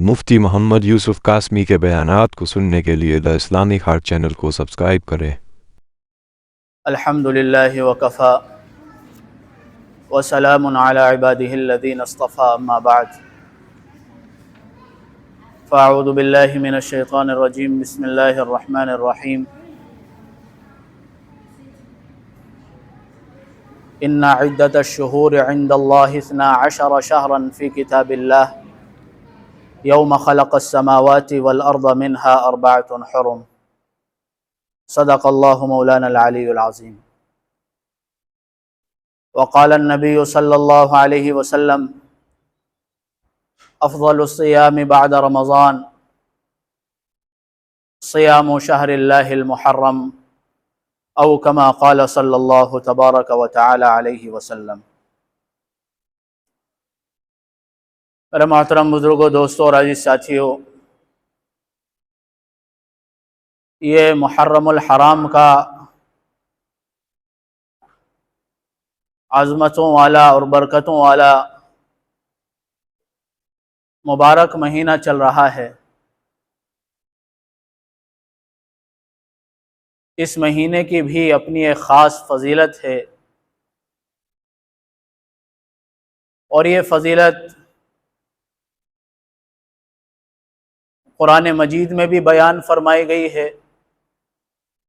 مفتی محمد یوسف قاسمی کے بیانات کو سننے کے لیے دا اسلامک ہارٹ چینل کو سبسکرائب کریں۔ الحمدللہ وکفا وسلام علی عبادہ الذین اصطفى اما بعد فاعوذ باللہ من الشیطان الرجیم بسم اللہ الرحمن الرحیم ان عدت الشہور عند اللہ 12 شہرا فی کتاب اللہ یوم خلق السماوات والارض منها 4 حرم صدق اللہ مولانا العلی العظیم۔ وقال النبی صلی اللہ علیہ وسلم افضل الصیام بعد رمضان صیام شہر اللہ المحرم او کما قال صلی اللہ تبارک و تعالی علیہ وسلم۔ میرے محترم بزرگوں، دوستوں اور عزیز ساتھیوں، یہ محرم الحرام کا عظمتوں والا اور برکتوں والا مبارک مہینہ چل رہا ہے۔ اس مہینے کی بھی اپنی ایک خاص فضیلت ہے، اور یہ فضیلت قرآن مجید میں بھی بیان فرمائی گئی ہے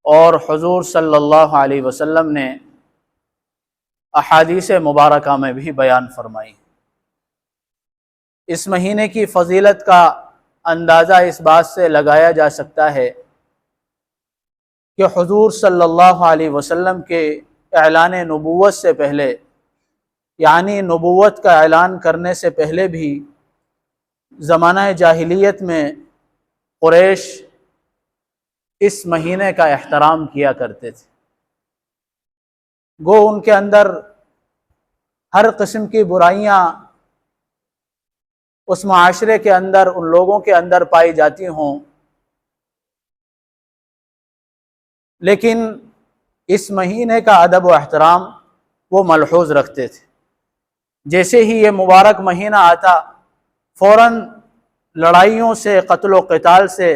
اور حضور صلی اللہ علیہ وسلم نے احادیث مبارکہ میں بھی بیان فرمائی۔ اس مہینے کی فضیلت کا اندازہ اس بات سے لگایا جا سکتا ہے کہ حضور صلی اللہ علیہ وسلم کے اعلان نبوت سے پہلے، یعنی نبوت کا اعلان کرنے سے پہلے بھی زمانہ جاہلیت میں قریش اس مہینے کا احترام کیا کرتے تھے۔ گو ان کے اندر ہر قسم کی برائیاں اس معاشرے کے اندر، ان لوگوں کے اندر پائی جاتی ہوں، لیکن اس مہینے کا ادب و احترام وہ ملحوظ رکھتے تھے۔ جیسے ہی یہ مبارک مہینہ آتا، فوراً لڑائیوں سے، قتل و قتال سے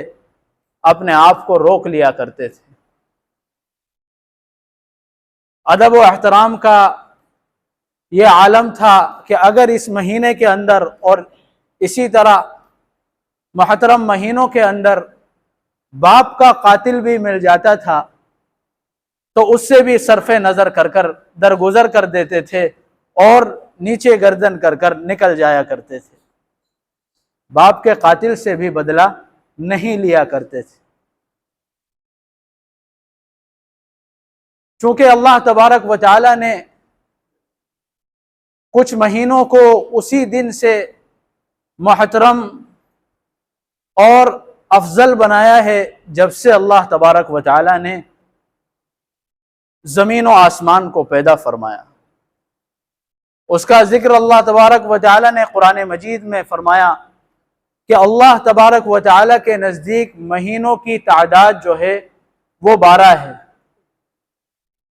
اپنے آپ کو روک لیا کرتے تھے۔ ادب و احترام کا یہ عالم تھا کہ اگر اس مہینے کے اندر اور اسی طرح محترم مہینوں کے اندر باپ کا قاتل بھی مل جاتا تھا تو اس سے بھی صرف نظر کر درگزر کر دیتے تھے اور نیچے گردن کر نکل جایا کرتے تھے۔ باپ کے قاتل سے بھی بدلہ نہیں لیا کرتے تھے۔ چونکہ اللہ تبارک و تعالی نے کچھ مہینوں کو اسی دن سے محترم اور افضل بنایا ہے جب سے اللہ تبارک و تعالی نے زمین و آسمان کو پیدا فرمایا۔ اس کا ذکر اللہ تبارک و تعالی نے قرآن مجید میں فرمایا کہ اللہ تبارک و تعالی کے نزدیک مہینوں کی تعداد جو ہے وہ 12 ہے،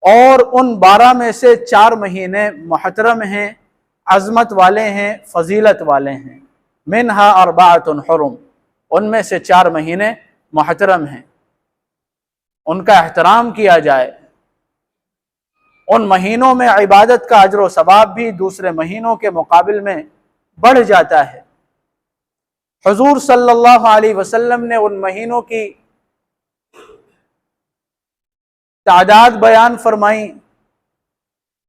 اور ان 12 میں سے 4 مہینے محترم ہیں، عظمت والے ہیں، فضیلت والے ہیں۔ منہا 4 حرم، ان میں سے 4 مہینے محترم ہیں، ان کا احترام کیا جائے۔ ان مہینوں میں عبادت کا اجر و ثواب بھی دوسرے مہینوں کے مقابل میں بڑھ جاتا ہے۔ حضور صلی اللہ علیہ وسلم نے ان مہینوں کی تعداد بیان فرمائی،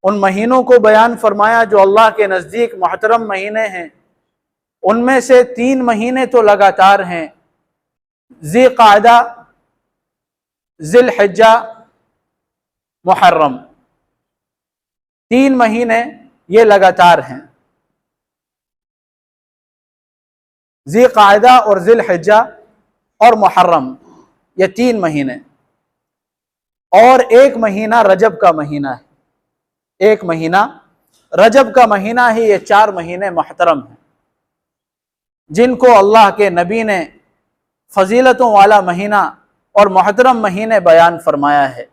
ان مہینوں کو بیان فرمایا جو اللہ کے نزدیک محترم مہینے ہیں۔ ان میں سے 3 مہینے تو لگاتار ہیں، ذی قعدہ، ذی الحجہ، محرم، 3 مہینے یہ لگاتار ہیں، ذی قعدہ اور ذی الحجہ اور محرم، یہ 3 مہینے، اور 1 مہینہ رجب کا مہینہ ہے۔ 1 مہینہ رجب کا مہینہ ہی، یہ 4 مہینے محترم ہیں جن کو اللہ کے نبی نے فضیلتوں والا مہینہ اور محترم مہینے بیان فرمایا ہے۔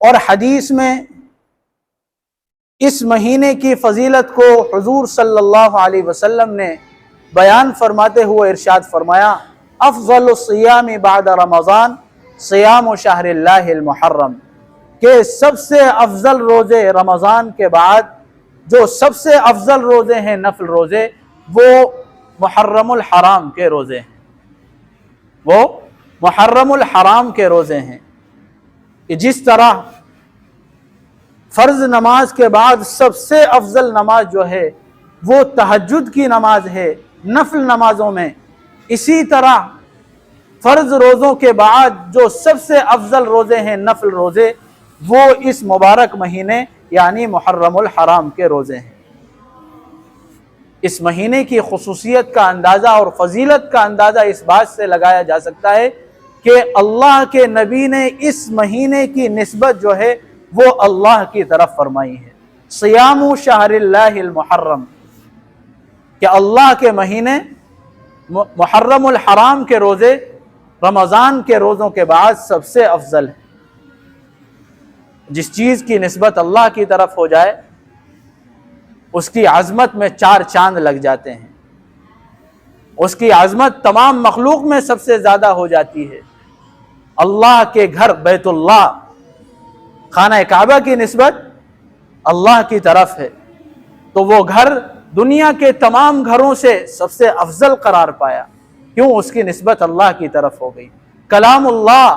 اور حدیث میں اس مہینے کی فضیلت کو حضور صلی اللہ علیہ وسلم نے بیان فرماتے ہوئے ارشاد فرمایا افضل الصیام بعد رمضان صیام شہر اللہ المحرم، کہ سب سے افضل روزے رمضان کے بعد جو سب سے افضل روزے ہیں نفل روزے، وہ محرم الحرام کے روزے ہیں، وہ محرم الحرام کے روزے ہیں۔ کہ جس طرح فرض نماز کے بعد سب سے افضل نماز جو ہے وہ تہجد کی نماز ہے نفل نمازوں میں، اسی طرح فرض روزوں کے بعد جو سب سے افضل روزے ہیں نفل روزے، وہ اس مبارک مہینے یعنی محرم الحرام کے روزے ہیں۔ اس مہینے کی خصوصیت کا اندازہ اور فضیلت کا اندازہ اس بات سے لگایا جا سکتا ہے کہ اللہ کے نبی نے اس مہینے کی نسبت جو ہے وہ اللہ کی طرف فرمائی ہے، صیام شہر اللہ المحرم، کہ اللہ کے مہینے محرم الحرام کے روزے رمضان کے روزوں کے بعد سب سے افضل ہے۔ جس چیز کی نسبت اللہ کی طرف ہو جائے اس کی عظمت میں 4 چاند لگ جاتے ہیں، اس کی عظمت تمام مخلوق میں سب سے زیادہ ہو جاتی ہے۔ اللہ کے گھر بیت اللہ خانہ کعبہ کی نسبت اللہ کی طرف ہے، تو وہ گھر دنیا کے تمام گھروں سے سب سے افضل قرار پایا، کیوں؟ اس کی نسبت اللہ کی طرف ہو گئی۔ کلام اللہ،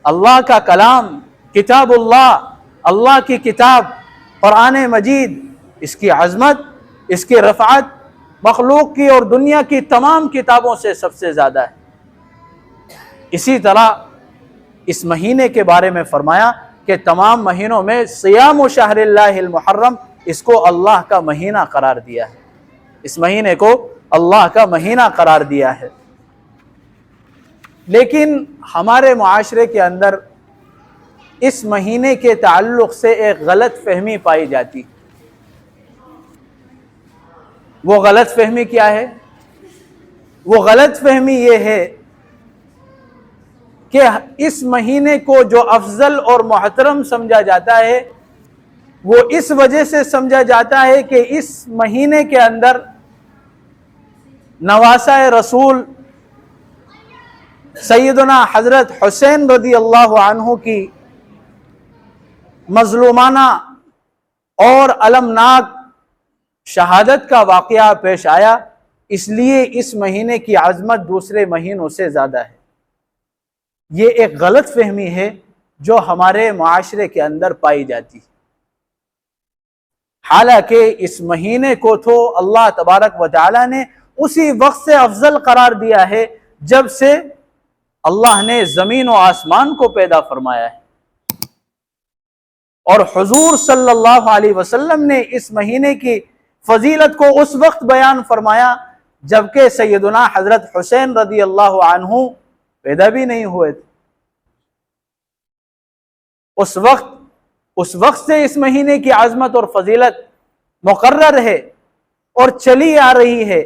اللہ کا کلام، کتاب اللہ، اللہ کی کتاب قرآن مجید، اس کی عظمت، اس کی رفعت مخلوق کی اور دنیا کی تمام کتابوں سے سب سے زیادہ ہے۔ اسی طرح اس مہینے کے بارے میں فرمایا کہ تمام مہینوں میں صیام شہر اللہ المحرم، اس کو اللہ کا مہینہ قرار دیا ہے، اس مہینے کو اللہ کا مہینہ قرار دیا ہے۔ لیکن ہمارے معاشرے کے اندر اس مہینے کے تعلق سے ایک غلط فہمی پائی جاتی۔ وہ غلط فہمی کیا ہے؟ وہ غلط فہمی یہ ہے کہ اس مہینے کو جو افضل اور محترم سمجھا جاتا ہے وہ اس وجہ سے سمجھا جاتا ہے کہ اس مہینے کے اندر نواسہ رسول سیدنا حضرت حسین رضی اللہ عنہ کی مظلومانہ اور المناک شہادت کا واقعہ پیش آیا، اس لیے اس مہینے کی عظمت دوسرے مہینوں سے زیادہ ہے۔ یہ ایک غلط فہمی ہے جو ہمارے معاشرے کے اندر پائی جاتی ہے۔ حالانکہ اس مہینے کو تو اللہ تبارک و تعالی نے اسی وقت سے افضل قرار دیا ہے جب سے اللہ نے زمین و آسمان کو پیدا فرمایا ہے، اور حضور صلی اللہ علیہ وسلم نے اس مہینے کی فضیلت کو اس وقت بیان فرمایا جبکہ سیدنا حضرت حسین رضی اللہ عنہ پیدا بھی نہیں ہوئے تھے۔ اس وقت سے اس مہینے کی عظمت اور فضیلت مقرر ہے اور چلی آ رہی ہے،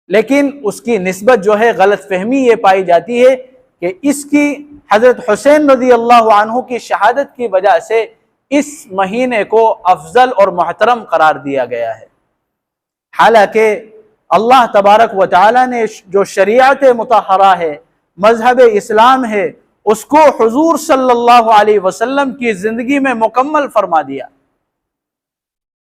لیکن اس کی نسبت جو ہے غلط فہمی یہ پائی جاتی ہے کہ اس کی حضرت حسین رضی اللہ عنہ کی شہادت کی وجہ سے اس مہینے کو افضل اور محترم قرار دیا گیا ہے۔ حالانکہ اللہ تبارک و تعالی نے جو شریعت مطہرہ ہے، مذہب اسلام ہے، اس کو حضور صلی اللہ علیہ وسلم کی زندگی میں مکمل فرما دیا۔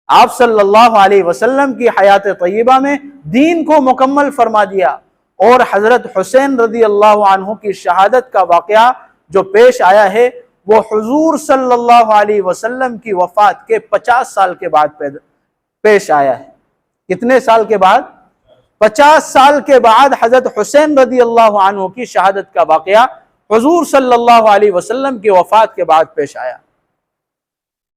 آپ صلی اللہ علیہ وسلم کی حیات طیبہ میں دین کو مکمل فرما دیا، اور حضرت حسین رضی اللہ عنہ کی شہادت کا واقعہ جو پیش آیا ہے وہ حضور صلی اللہ علیہ وسلم کی وفات کے 50 سال کے بعد پیش آیا ہے۔ کتنے سال کے بعد؟ 50 سال کے بعد حضرت حسین رضی اللہ عنہ کی شہادت کا واقعہ حضور صلی اللہ علیہ وسلم کی وفات کے بعد پیش آیا۔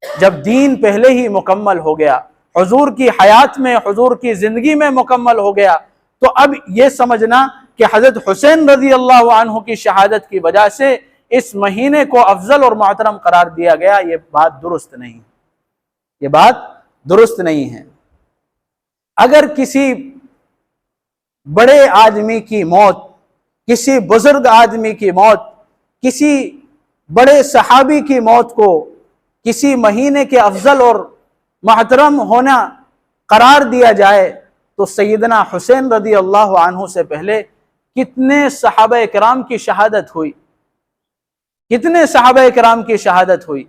جب دین پہلے ہی مکمل ہو گیا، حضور کی حیات میں، حضور کی زندگی میں مکمل ہو گیا، تو اب یہ سمجھنا کہ حضرت حسین رضی اللہ عنہ کی شہادت کی وجہ سے اس مہینے کو افضل اور محترم قرار دیا گیا، یہ بات درست نہیں، یہ بات درست نہیں ہے۔ اگر کسی بڑے آدمی کی موت، کسی بزرگ آدمی کی موت، کسی بڑے صحابی کی موت کو کسی مہینے کے افضل اور محترم ہونا قرار دیا جائے تو سیدنا حسین رضی اللہ عنہ سے پہلے کتنے صحابہ کرام کی شہادت ہوئی، کتنے صحابہ کرام کی شہادت ہوئی۔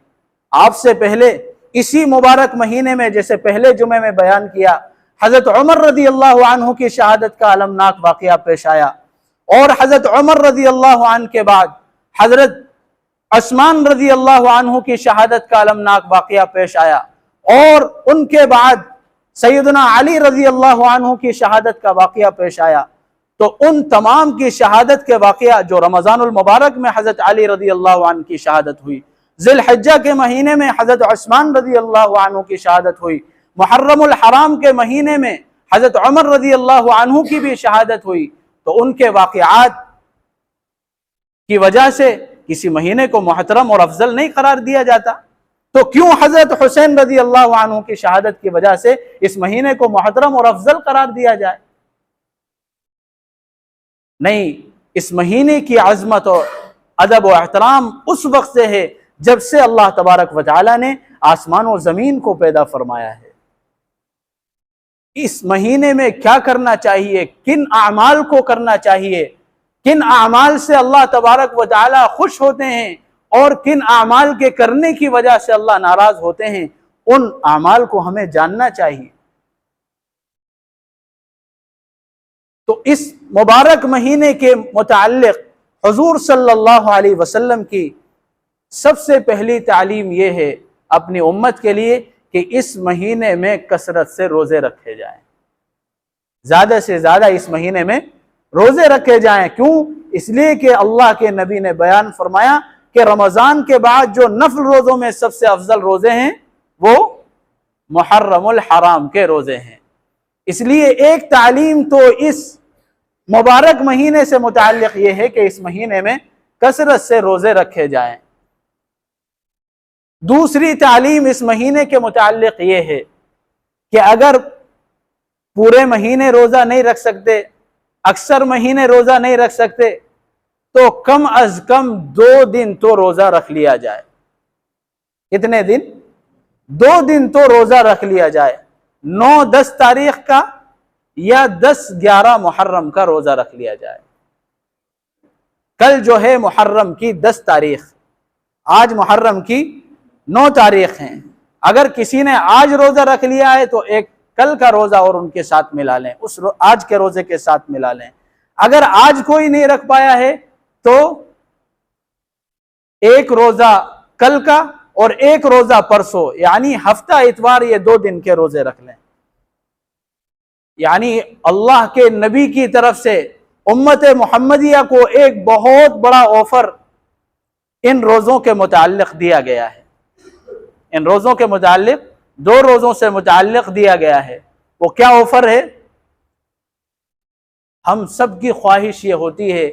آپ سے پہلے اسی مبارک مہینے میں، جیسے پہلے جمعے میں بیان کیا، حضرت عمر رضی اللہ عنہ کی شہادت کا المناک واقعہ پیش آیا، اور حضرت عمر رضی اللہ عنہ کے بعد حضرت عثمان رضی اللہ عنہ کی شہادت کا المناک واقعہ پیش آیا، اور ان کے بعد سیدنا علی رضی اللہ عنہ کی شہادت کا واقعہ پیش آیا۔ تو ان تمام کی شہادت کے واقعہ، جو رمضان المبارک میں حضرت علی رضی اللہ عنہ کی شہادت ہوئی، ذی الحجہ کے مہینے میں حضرت عثمان رضی اللہ عنہ کی شہادت ہوئی، محرم الحرام کے مہینے میں حضرت عمر رضی اللہ عنہ کی بھی شہادت ہوئی، تو ان کے واقعات کی وجہ سے کسی مہینے کو محترم اور افضل نہیں قرار دیا جاتا، تو کیوں حضرت حسین رضی اللہ عنہ کی شہادت کی وجہ سے اس مہینے کو محترم اور افضل قرار دیا جائے؟ نہیں، اس مہینے کی عظمت اور ادب و احترام اس وقت سے ہے جب سے اللہ تبارک و تعالی نے آسمان و زمین کو پیدا فرمایا ہے۔ اس مہینے میں کیا کرنا چاہیے، کن اعمال کو کرنا چاہیے، کن اعمال سے اللہ تبارک و تعالی خوش ہوتے ہیں، اور کن اعمال کے کرنے کی وجہ سے اللہ ناراض ہوتے ہیں، ان اعمال کو ہمیں جاننا چاہیے۔ تو اس مبارک مہینے کے متعلق حضور صلی اللہ علیہ وسلم کی سب سے پہلی تعلیم یہ ہے اپنی امت کے لیے کہ اس مہینے میں کثرت سے روزے رکھے جائیں، زیادہ سے زیادہ اس مہینے میں روزے رکھے جائیں۔ کیوں؟ اس لیے کہ اللہ کے نبی نے بیان فرمایا کہ رمضان کے بعد جو نفل روزوں میں سب سے افضل روزے ہیں وہ محرم الحرام کے روزے ہیں۔ اس لیے ایک تعلیم تو اس مبارک مہینے سے متعلق یہ ہے کہ اس مہینے میں کثرت سے روزے رکھے جائیں۔ دوسری تعلیم اس مہینے کے متعلق یہ ہے کہ اگر پورے مہینے روزہ نہیں رکھ سکتے، اکثر مہینے روزہ نہیں رکھ سکتے، تو کم از کم 2 دن تو روزہ رکھ لیا جائے۔ کتنے دن؟ 2 دن تو روزہ رکھ لیا جائے، 9-10 تاریخ کا یا 10-11 محرم کا روزہ رکھ لیا جائے۔ کل جو ہے محرم کی 10 تاریخ، آج محرم کی 9 تاریخ ہیں۔ اگر کسی نے آج روزہ رکھ لیا ہے تو ایک کل کا روزہ اور ان کے ساتھ ملا لیں، اس آج کے روزے کے ساتھ ملا لیں۔ اگر آج کوئی نہیں رکھ پایا ہے تو ایک روزہ کل کا اور ایک روزہ پرسوں، یعنی ہفتہ اتوار، یہ 2 دن کے روزے رکھ لیں۔ یعنی اللہ کے نبی کی طرف سے امت محمدیہ کو ایک بہت بڑا آفر ان روزوں کے متعلق دیا گیا ہے۔ ان روزوں کے متعلق 2 روزوں سے متعلق دیا گیا ہے۔ وہ کیا آفر ہے؟ ہم سب کی خواہش یہ ہوتی ہے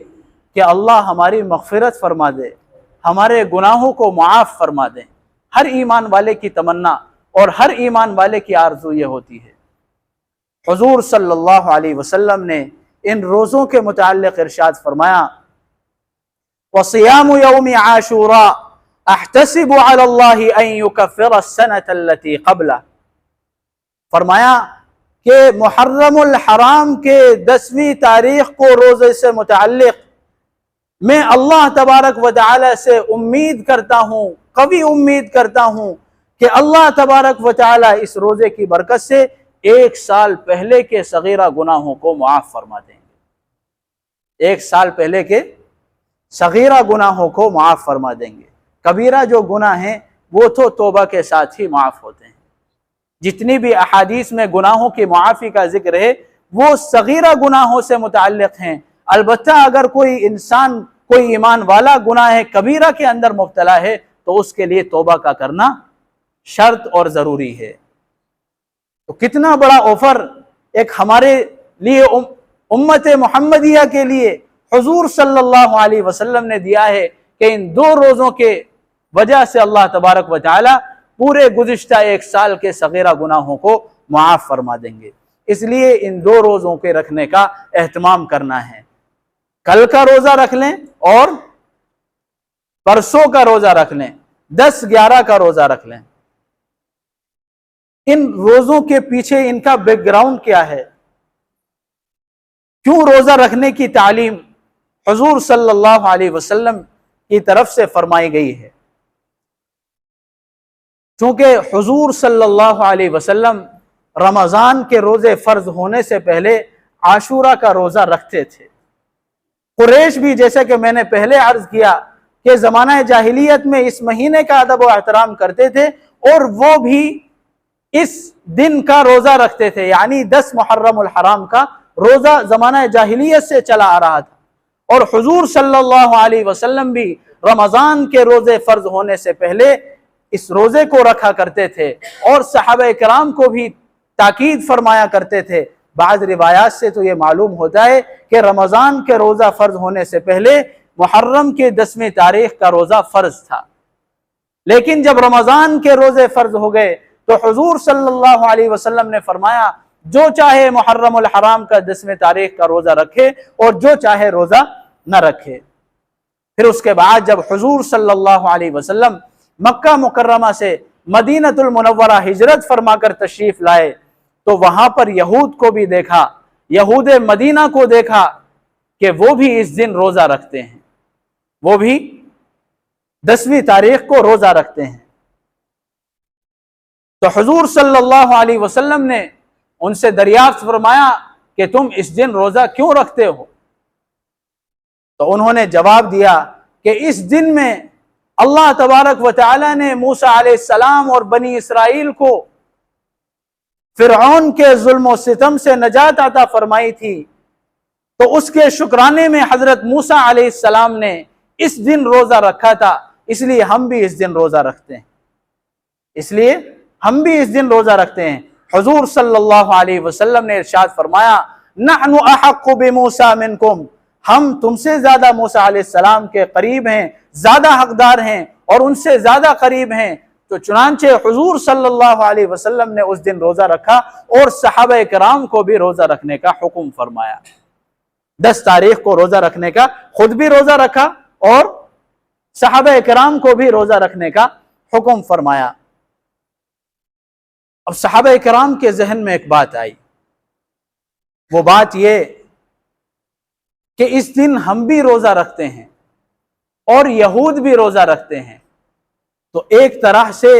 کہ اللہ ہماری مغفرت فرما دے، ہمارے گناہوں کو معاف فرما دے۔ ہر ایمان والے کی تمنا اور ہر ایمان والے کی آرزو یہ ہوتی ہے۔ حضور صلی اللہ علیہ وسلم نے ان روزوں کے متعلق ارشاد فرمایا، وَصِيَامُ يَوْمِ عَاشُورَا احتسب علی اللہ ان یکفر السنة التي قبلہ۔ فرمایا کہ محرم الحرام کے 10ویں تاریخ کو روزے سے متعلق میں اللہ تبارک و تعالی سے امید کرتا ہوں، قوی امید کرتا ہوں کہ اللہ تبارک و تعالی اس روزے کی برکت سے 1 سال پہلے کے صغیرہ گناہوں کو معاف فرما دیں گے۔ 1 سال پہلے کے صغیرہ گناہوں کو معاف فرما دیں گے۔ کبیرہ جو گناہ ہیں وہ تو توبہ کے ساتھ ہی معاف ہوتے ہیں۔ جتنی بھی احادیث میں گناہوں کی معافی کا ذکر ہے وہ صغیرہ گناہوں سے متعلق ہیں۔ البتہ اگر کوئی انسان، کوئی ایمان والا گناہ کبیرہ کے اندر مبتلا ہے تو اس کے لیے توبہ کا کرنا شرط اور ضروری ہے۔ تو کتنا بڑا آفر ایک ہمارے لیے، امت محمدیہ کے لیے حضور صلی اللہ علیہ وسلم نے دیا ہے کہ ان 2 روزوں کے وجہ سے اللہ تبارک و تعالی پورے گزشتہ 1 سال کے صغیرہ گناہوں کو معاف فرما دیں گے۔ اس لیے ان 2 روزوں کے رکھنے کا اہتمام کرنا ہے۔ کل کا روزہ رکھ لیں اور پرسوں کا روزہ رکھ لیں، 10-11 کا روزہ رکھ لیں۔ ان روزوں کے پیچھے ان کا بیک گراؤنڈ کیا ہے، کیوں روزہ رکھنے کی تعلیم حضور صلی اللہ علیہ وسلم کی طرف سے فرمائی گئی ہے۔ چونکہ حضور صلی اللہ علیہ وسلم رمضان کے روزے فرض ہونے سے پہلے عاشورہ کا روزہ رکھتے تھے۔ قریش بھی، جیسے کہ میں نے پہلے عرض کیا کہ زمانہ جاہلیت میں اس مہینے کا ادب و احترام کرتے تھے، اور وہ بھی اس دن کا روزہ رکھتے تھے، یعنی 10 محرم الحرام کا روزہ زمانہ جاہلیت سے چلا آ رہا تھا۔ اور حضور صلی اللہ علیہ وسلم بھی رمضان کے روزے فرض ہونے سے پہلے اس روزے کو رکھا کرتے تھے، اور صحابہ کرام کو بھی تاکید فرمایا کرتے تھے۔ بعض روایات سے تو یہ معلوم ہوتا ہے کہ رمضان کے روزہ فرض ہونے سے پہلے محرم کے 10ویں تاریخ کا روزہ فرض تھا، لیکن جب رمضان کے روزے فرض ہو گئے تو حضور صلی اللہ علیہ وسلم نے فرمایا جو چاہے محرم الحرام کا 10ویں تاریخ کا روزہ رکھے اور جو چاہے روزہ نہ رکھے۔ پھر اس کے بعد جب حضور صلی اللہ علیہ وسلم مکہ مکرمہ سے مدینہ المنورہ ہجرت فرما کر تشریف لائے تو وہاں پر یہود کو بھی دیکھا، یہود مدینہ کو دیکھا کہ وہ بھی اس دن روزہ رکھتے ہیں، وہ بھی 10ویں تاریخ کو روزہ رکھتے ہیں۔ تو حضور صلی اللہ علیہ وسلم نے ان سے دریافت فرمایا کہ تم اس دن روزہ کیوں رکھتے ہو؟ تو انہوں نے جواب دیا کہ اس دن میں اللہ تبارک و تعالی نے موسیٰ علیہ السلام اور بنی اسرائیل کو فرعون کے ظلم و ستم سے نجات عطا فرمائی تھی، تو اس کے شکرانے میں حضرت موسیٰ علیہ السلام نے اس دن روزہ رکھا تھا، اس لیے ہم بھی اس دن روزہ رکھتے ہیں، اس لیے ہم بھی اس دن روزہ رکھتے ہیں۔ حضور صلی اللہ علیہ وسلم نے ارشاد فرمایا نحن احق بموسیٰ منکم، ہم تم سے زیادہ موسیٰ علیہ السلام کے قریب ہیں، زیادہ حقدار ہیں اور ان سے زیادہ قریب ہیں۔ تو چنانچہ حضور صلی اللہ علیہ وسلم نے اس دن روزہ رکھا اور صحابہ کرام کو بھی روزہ رکھنے کا حکم فرمایا۔ 10 تاریخ کو روزہ رکھنے کا، خود بھی روزہ رکھا اور صحابہ کرام کو بھی روزہ رکھنے کا حکم فرمایا۔ اب صحابہ کرام کے ذہن میں ایک بات آئی، وہ بات یہ کہ اس دن ہم بھی روزہ رکھتے ہیں اور یہود بھی روزہ رکھتے ہیں، تو ایک طرح سے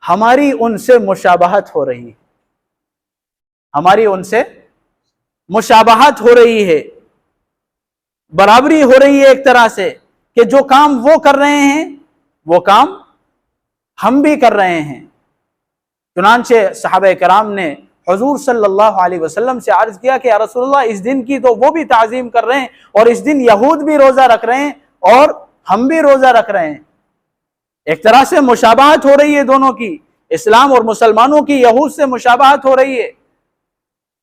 ہماری ان سے مشابہت ہو رہی ہے، ہماری ان سے مشابہت ہو رہی ہے، برابری ہو رہی ہے ایک طرح سے، کہ جو کام وہ کر رہے ہیں وہ کام ہم بھی کر رہے ہیں۔ چنانچہ صحابہ کرام نے حضور صلی اللہ علیہ وسلم سے عرض کیا کہ یا رسول اللہ اس دن کی تو وہ بھی تعظیم کر رہے ہیں اور اس دن یہود بھی روزہ رکھ رہے ہیں اور ہم بھی روزہ رکھ رہے ہیں، ایک طرح سے مشابہت ہو رہی ہے دونوں کی، اسلام اور مسلمانوں کی یہود سے مشابہت ہو رہی ہے۔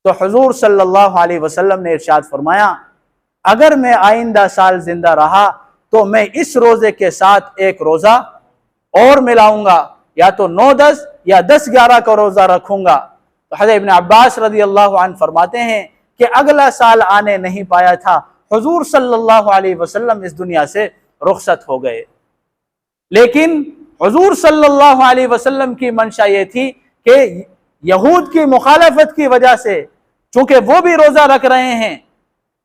تو حضور صلی اللہ علیہ وسلم نے ارشاد فرمایا اگر میں آئندہ سال زندہ رہا تو میں اس روزے کے ساتھ ایک روزہ اور ملاؤں گا، یا تو 9-10 یا 10-11 کا روزہ رکھوں گا۔ تو حضرت ابن عباس رضی اللہ عنہ فرماتے ہیں کہ اگلا سال آنے نہیں پایا تھا، حضور صلی اللہ علیہ وسلم اس دنیا سے رخصت ہو گئے، لیکن حضور صلی اللہ علیہ وسلم کی منشا یہ تھی کہ یہود کی مخالفت کی وجہ سے، چونکہ وہ بھی روزہ رکھ رہے ہیں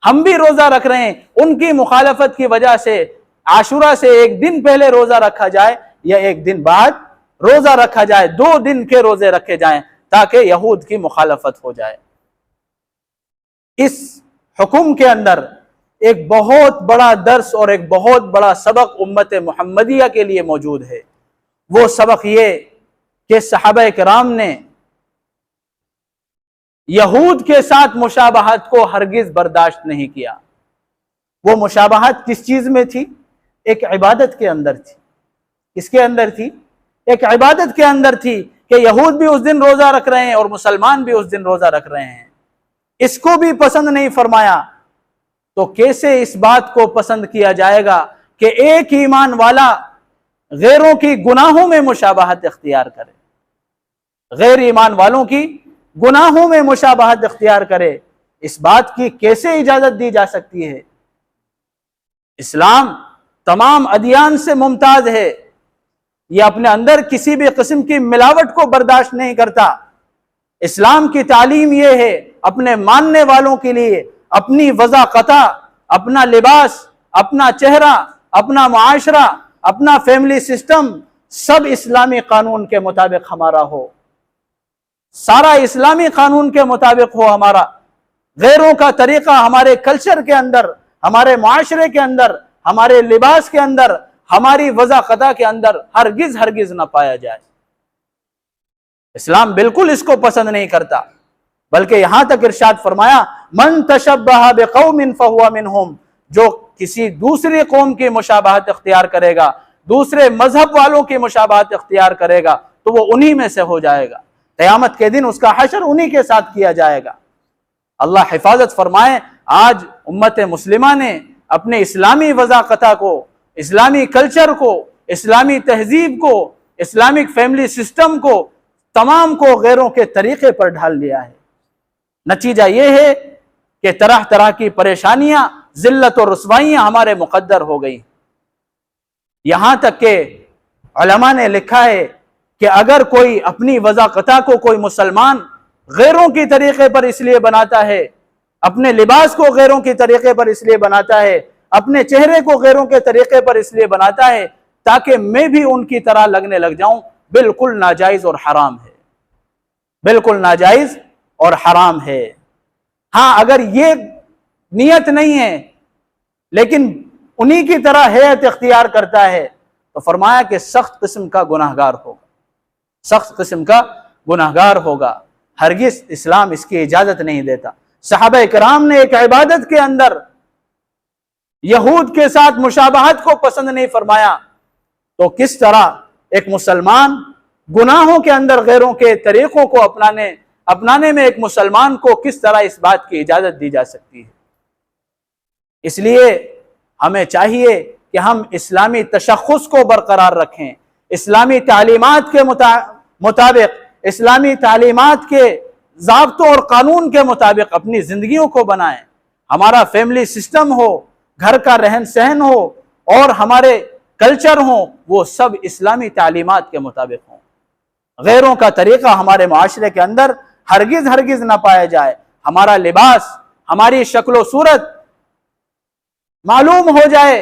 ہم بھی روزہ رکھ رہے ہیں، ان کی مخالفت کی وجہ سے عاشورہ سے ایک دن پہلے روزہ رکھا جائے یا ایک دن بعد روزہ رکھا جائے، 2 دن کے روزے رکھے جائیں تاکہ یہود کی مخالفت ہو جائے۔ اس حکم کے اندر ایک بہت بڑا درس اور ایک بہت بڑا سبق امت محمدیہ کے لیے موجود ہے۔ وہ سبق یہ کہ صحابہ کرام نے یہود کے ساتھ مشابہت کو ہرگز برداشت نہیں کیا۔ وہ مشابہت کس چیز میں تھی؟ ایک عبادت کے اندر تھی۔ کس کے اندر تھی؟ ایک عبادت کے اندر تھی کہ یہود بھی اس دن روزہ رکھ رہے ہیں اور مسلمان بھی اس دن روزہ رکھ رہے ہیں، اس کو بھی پسند نہیں فرمایا۔ تو کیسے اس بات کو پسند کیا جائے گا کہ ایک ایمان والا غیروں کی گناہوں میں مشابہت اختیار کرے، غیر ایمان والوں کی گناہوں میں مشابہت اختیار کرے؟ اس بات کی کیسے اجازت دی جا سکتی ہے؟ اسلام تمام ادیان سے ممتاز ہے، یہ اپنے اندر کسی بھی قسم کی ملاوٹ کو برداشت نہیں کرتا۔ اسلام کی تعلیم یہ ہے اپنے ماننے والوں کے لیے اپنی وضع قطع، اپنا لباس، اپنا چہرہ، اپنا معاشرہ، اپنا فیملی سسٹم سب اسلامی قانون کے مطابق ہمارا ہو، سارا اسلامی قانون کے مطابق ہو ہمارا۔ غیروں کا طریقہ ہمارے کلچر کے اندر، ہمارے معاشرے کے اندر، ہمارے لباس کے اندر، ہماری وضع قطع کے اندر ہرگز نہ پایا جائے۔ اسلام بالکل اس کو پسند نہیں کرتا، بلکہ یہاں تک ارشاد فرمایا من تشبہ بقوم فہو منہم، جو کسی دوسری قوم کی مشابہت اختیار کرے گا، دوسرے مذہب والوں کی مشابہت اختیار کرے گا تو وہ انہی میں سے ہو جائے گا۔ قیامت کے دن اس کا حشر انہی کے ساتھ کیا جائے گا۔ اللہ حفاظت فرمائے، آج امت مسلمہ نے اپنے اسلامی وضع قطع کو، اسلامی کلچر کو، اسلامی تہذیب کو، اسلامک فیملی سسٹم کو، تمام کو غیروں کے طریقے پر ڈھال لیا ہے۔ نتیجہ یہ ہے کہ طرح طرح کی پریشانیاں، ذلت اور رسوائیاں ہمارے مقدر ہو گئی۔ یہاں تک کہ علماء نے لکھا ہے کہ اگر کوئی اپنی وضع قطع کو کوئی مسلمان غیروں کی طریقے پر اس لیے بناتا ہے، اپنے لباس کو غیروں کی طریقے پر اس لیے بناتا ہے، اپنے چہرے کو غیروں کے طریقے پر اس لیے بناتا ہے تاکہ میں بھی ان کی طرح لگنے لگ جاؤں، بالکل ناجائز اور حرام ہے، بالکل ناجائز اور حرام ہے۔ ہاں اگر یہ نیت نہیں ہے لیکن انہی کی طرح ہیئت اختیار کرتا ہے تو فرمایا کہ سخت قسم کا گناہگار ہوگا، سخت قسم کا گناہگار ہوگا۔ ہرگز اسلام اس کی اجازت نہیں دیتا۔ صحابہ کرام نے ایک عبادت کے اندر یہود کے ساتھ مشابہت کو پسند نہیں فرمایا، تو کس طرح ایک مسلمان گناہوں کے اندر غیروں کے طریقوں کو اپنانے میں ایک مسلمان کو کس طرح اس بات کی اجازت دی جا سکتی ہے؟ اس لیے ہمیں چاہیے کہ ہم اسلامی تشخص کو برقرار رکھیں، اسلامی تعلیمات کے مطابق، اسلامی تعلیمات کے ضابطوں اور قانون کے مطابق اپنی زندگیوں کو بنائیں۔ ہمارا فیملی سسٹم ہو، گھر کا رہن سہن ہو اور ہمارے کلچر ہوں، وہ سب اسلامی تعلیمات کے مطابق ہوں۔ غیروں کا طریقہ ہمارے معاشرے کے اندر ہرگز نہ پایا جائے۔ ہمارا لباس، ہماری شکل و صورت معلوم ہو جائے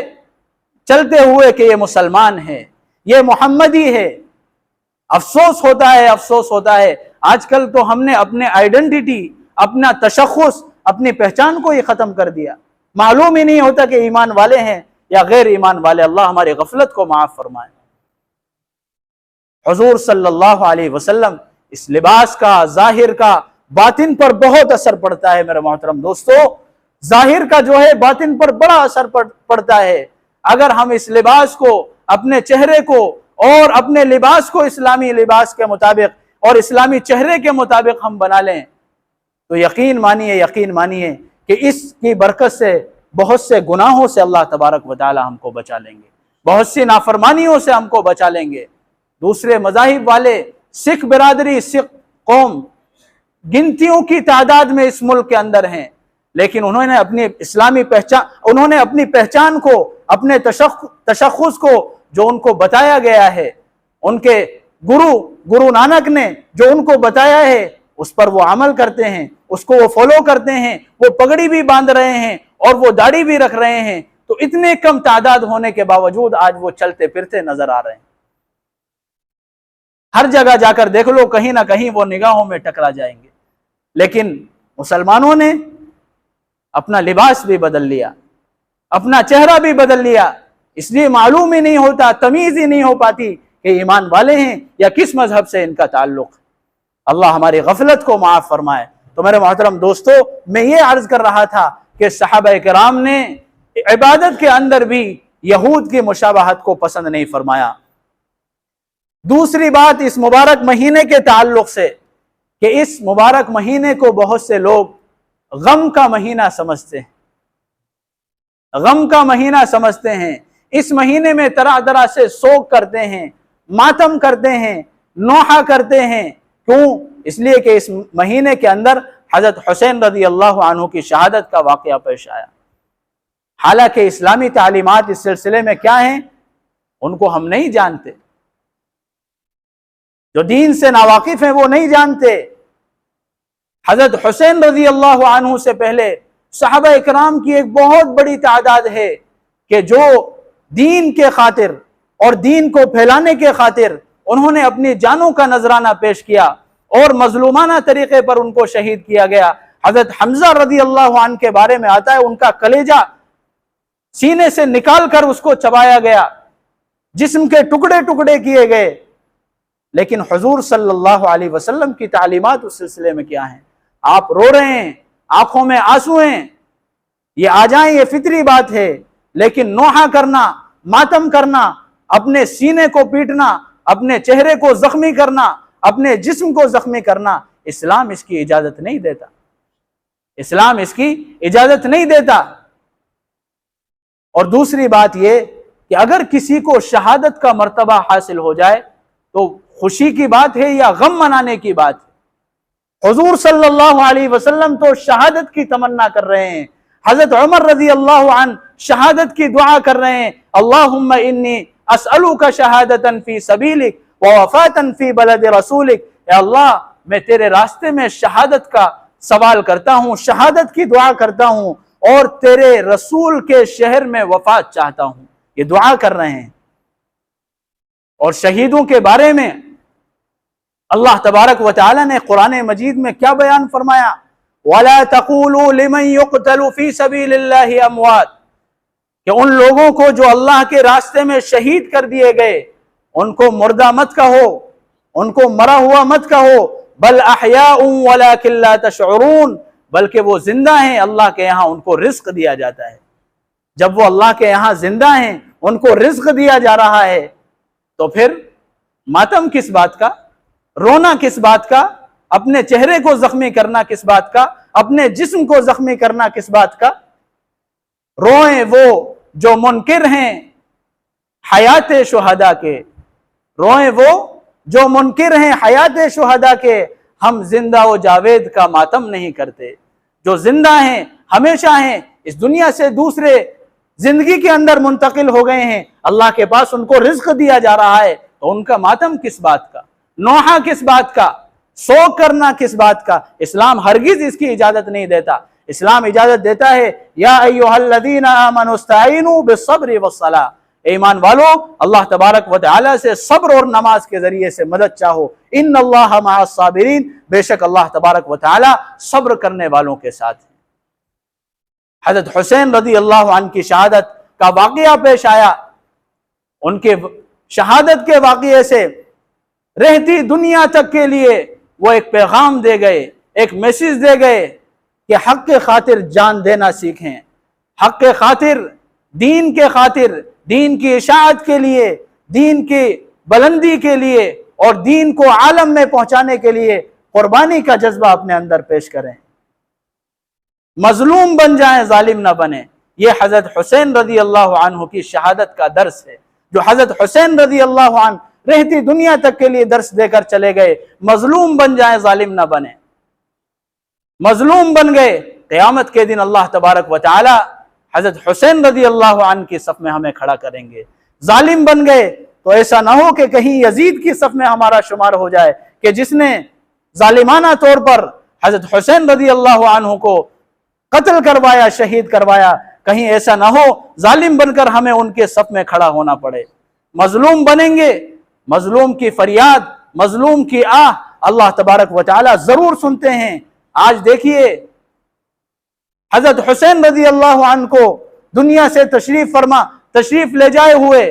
چلتے ہوئے کہ یہ مسلمان ہے، یہ محمدی ہے۔ افسوس ہوتا ہے آج کل تو ہم نے اپنے آئیڈینٹیٹی، اپنا تشخص، اپنی پہچان کو ہی ختم کر دیا۔ معلوم ہی نہیں ہوتا کہ ایمان والے ہیں یا غیر ایمان والے۔ اللہ ہماری غفلت کو معاف فرمائے۔ حضور صلی اللہ علیہ وسلم اس لباس کا، ظاہر کا باطن پر بہت اثر پڑتا ہے میرے محترم دوستو۔ ظاہر کا جو ہے باطن پر بڑا اثر پڑتا ہے۔ اگر ہم اس لباس کو، اپنے چہرے کو اور اپنے لباس کو اسلامی لباس کے مطابق اور اسلامی چہرے کے مطابق ہم بنا لیں تو یقین مانیے کہ اس کی برکت سے بہت سے گناہوں سے اللہ تبارک و تعالی ہم کو بچا لیں گے، بہت سی نافرمانیوں سے ہم کو بچا لیں گے۔ دوسرے مذاہب والے، سکھ برادری، سکھ قوم گنتیوں کی تعداد میں اس ملک کے اندر ہیں، لیکن انہوں نے اپنی پہچان کو، اپنے تشخص کو جو ان کو بتایا گیا ہے، ان کے گرو نانک نے جو ان کو بتایا ہے اس پر وہ عمل کرتے ہیں، اس کو وہ فالو کرتے ہیں۔ وہ پگڑی بھی باندھ رہے ہیں اور وہ داڑھی بھی رکھ رہے ہیں، تو اتنے کم تعداد ہونے کے باوجود آج وہ چلتے پھرتے نظر آ رہے ہیں۔ ہر جگہ جا کر دیکھ لو، کہیں نہ کہیں وہ نگاہوں میں ٹکرا جائیں گے۔ لیکن مسلمانوں نے اپنا لباس بھی بدل لیا، اپنا چہرہ بھی بدل لیا، اس لیے معلوم ہی نہیں ہوتا، تمیز ہی نہیں ہو پاتی کہ ایمان والے ہیں یا کس مذہب سے ان کا تعلق۔ اللہ ہماری غفلت کو معاف فرمائے۔ تو میرے محترم دوستو، میں یہ عرض کر رہا تھا کہ صحابہ کرام نے عبادت کے اندر بھی یہود کی مشابہت کو پسند نہیں فرمایا۔ دوسری بات اس مبارک مہینے کے تعلق سے کہ اس مبارک مہینے کو بہت سے لوگ غم کا مہینہ سمجھتے ہیں، غم کا مہینہ سمجھتے ہیں۔ اس مہینے میں طرح طرح سے سوگ کرتے ہیں، ماتم کرتے ہیں، نوحہ کرتے ہیں۔ کیوں؟ اس لیے کہ اس مہینے کے اندر حضرت حسین رضی اللہ عنہ کی شہادت کا واقعہ پیش آیا۔ حالانکہ اسلامی تعلیمات اس سلسلے میں کیا ہیں ان کو ہم نہیں جانتے، جو دین سے ناواقف ہیں وہ نہیں جانتے۔ حضرت حسین رضی اللہ عنہ سے پہلے صحابہ اکرام کی ایک بہت بڑی تعداد ہے کہ جو دین کے خاطر اور دین کو پھیلانے کے خاطر انہوں نے اپنی جانوں کا نذرانہ پیش کیا اور مظلومانہ طریقے پر ان کو شہید کیا گیا۔ حضرت حمزہ رضی اللہ عنہ کے بارے میں آتا ہے ان کا کلیجہ سینے سے نکال کر اس کو چبایا گیا، جسم کے ٹکڑے ٹکڑے کیے گئے، لیکن حضور صلی اللہ علیہ وسلم کی تعلیمات اس سلسلے میں کیا ہیں؟ آپ رو رہے ہیں، آنکھوں میں آنسو ہیں، یہ آ جائیں یہ فطری بات ہے، لیکن نوحہ کرنا، ماتم کرنا، اپنے سینے کو پیٹنا، اپنے چہرے کو زخمی کرنا، اپنے جسم کو زخمی کرنا، اسلام اس کی اجازت نہیں دیتا، اسلام اس کی اجازت نہیں دیتا۔ اور دوسری بات یہ کہ اگر کسی کو شہادت کا مرتبہ حاصل ہو جائے تو خوشی کی بات ہے یا غم منانے کی بات ہے؟ حضور صلی اللہ علیہ وسلم تو شہادت کی تمنا کر رہے ہیں، حضرت عمر رضی اللہ عنہ شہادت کی دعا کر رہے ہیں، اللہم انی اسألوک شہادتا فی سبیلک ووفاتا فی بلد رسولک، اے اللہ میں تیرے راستے میں شہادت کا سوال کرتا ہوں، شہادت کی دعا کرتا ہوں، اور تیرے رسول کے شہر میں وفات چاہتا ہوں، یہ دعا کر رہے ہیں۔ اور شہیدوں کے بارے میں اللہ تبارک و تعالی نے قرآن مجید میں کیا بیان فرمایا؟ وَلَا تَقُولُوا لِمَنْ يُقْتَلُ فِي سَبِيلِ اللَّهِ أَمْوَاتٍ، کہ ان لوگوں کو جو اللہ کے راستے میں شہید کر دیے گئے ان کو مردہ مت کہو، ان کو مرا ہوا مت کہو، بل احیاء ولکن لا تشعرون، بلکہ وہ زندہ ہیں، اللہ کے یہاں ان کو رزق دیا جاتا ہے۔ جب وہ اللہ کے یہاں زندہ ہیں، ان کو رزق دیا جا رہا ہے، تو پھر ماتم کس بات کا، رونا کس بات کا، اپنے چہرے کو زخمی کرنا کس بات کا، اپنے جسم کو زخمی کرنا کس بات کا؟ روئیں وہ جو منکر ہیں حیات شہداء کے، روئیں وہ جو منکر ہیں حیات شہداء کے، ہم زندہ و جاوید کا ماتم نہیں کرتے۔ جو زندہ ہیں، ہمیشہ ہیں، اس دنیا سے دوسرے زندگی کے اندر منتقل ہو گئے ہیں، اللہ کے پاس ان کو رزق دیا جا رہا ہے، تو ان کا ماتم کس بات کا، نوحہ کس بات کا، سوگ کرنا کس بات کا؟ اسلام ہرگز اس کی اجازت نہیں دیتا۔ اسلام اجازت دیتا ہے یا ایھا الذین آمنوا استعینوا بالصبر والصلاۃ، ایمان والو اللہ تبارک و تعالی سے صبر اور نماز کے ذریعے سے مدد چاہو، ان اللہ مع الصابرین، بے شک اللہ تبارک و تعالی صبر کرنے والوں کے ساتھ ہے۔ حضرت حسین رضی اللہ عنہ کی شہادت کا واقعہ پیش آیا، ان کے شہادت کے واقعے سے رہتی دنیا تک کے لیے وہ ایک پیغام دے گئے، ایک میسیج دے گئے کہ حق کے خاطر جان دینا سیکھیں، حق کے خاطر، دین کے خاطر، دین کی اشاعت کے لیے، دین کی بلندی کے لیے اور دین کو عالم میں پہنچانے کے لیے قربانی کا جذبہ اپنے اندر پیش کریں، مظلوم بن جائیں، ظالم نہ بنیں۔ یہ حضرت حسین رضی اللہ عنہ کی شہادت کا درس ہے، جو حضرت حسین رضی اللہ عنہ رہتی دنیا تک کے لیے درس دے کر چلے گئے، مظلوم بن جائیں، ظالم نہ بنیں۔ مظلوم بن گئے، قیامت کے دن اللہ تبارک و تعالی حضرت حسین رضی اللہ عنہ کی صف میں ہمیں کھڑا کریں گے۔ ظالم بن گئے تو ایسا نہ ہو کہ کہیں یزید کی صف میں ہمارا شمار ہو جائے کہ جس نے ظالمانہ طور پر حضرت حسین رضی اللہ عنہ کو قتل کروایا، شہید کروایا، کہیں ایسا نہ ہو ظالم بن کر ہمیں ان کے صف میں کھڑا ہونا پڑے۔ مظلوم بنیں گے، مظلوم کی فریاد، مظلوم کی آہ اللہ تبارک و تعالی ضرور سنتے ہیں۔ آج دیکھیے حضرت حسین رضی اللہ عنہ کو دنیا سے تشریف لے جائے ہوئے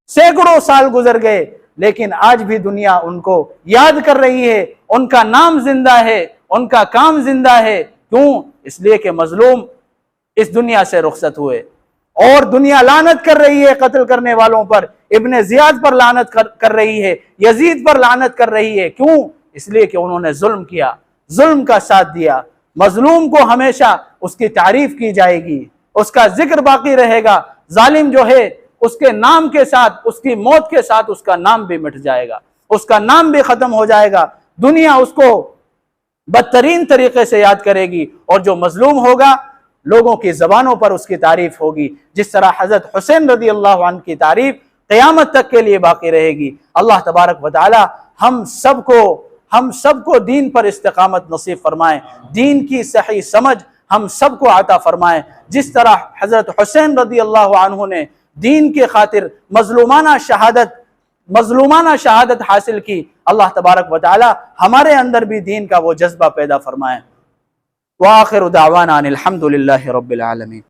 سینکڑوں سال گزر گئے، لیکن آج بھی دنیا ان کو یاد کر رہی ہے، ان کا نام زندہ ہے، ان کا کام زندہ ہے۔ کیوں؟ اس لیے کہ مظلوم اس دنیا سے رخصت ہوئے، اور دنیا لعنت کر رہی ہے قتل کرنے والوں پر، ابن زیاد پر لعنت کر رہی ہے، یزید پر لعنت کر رہی ہے۔ کیوں؟ اس لیے کہ انہوں نے ظلم کیا، ظلم کا ساتھ دیا۔ مظلوم کو ہمیشہ اس کی تعریف کی جائے گی، اس کا ذکر باقی رہے گا۔ ظالم جو ہے اس کے نام کے ساتھ، اس کی موت کے ساتھ اس کا نام بھی مٹ جائے گا، اس کا نام بھی ختم ہو جائے گا، دنیا اس کو بدترین طریقے سے یاد کرے گی، اور جو مظلوم ہوگا لوگوں کی زبانوں پر اس کی تعریف ہوگی۔ جس طرح حضرت حسین رضی اللہ عنہ کی تعریف قیامت تک کے لیے باقی رہے گی۔ اللہ تبارک و تعالی ہم سب کو دین پر استقامت نصیب فرمائے، دین کی صحیح سمجھ ہم سب کو عطا فرمائے۔ جس طرح حضرت حسین رضی اللہ عنہ نے دین کے خاطر مظلومانہ شہادت حاصل کی، اللہ تبارک و تعالی ہمارے اندر بھی دین کا وہ جذبہ پیدا فرمائے۔ وآخر دعوانا ان الحمد للہ رب العالمین۔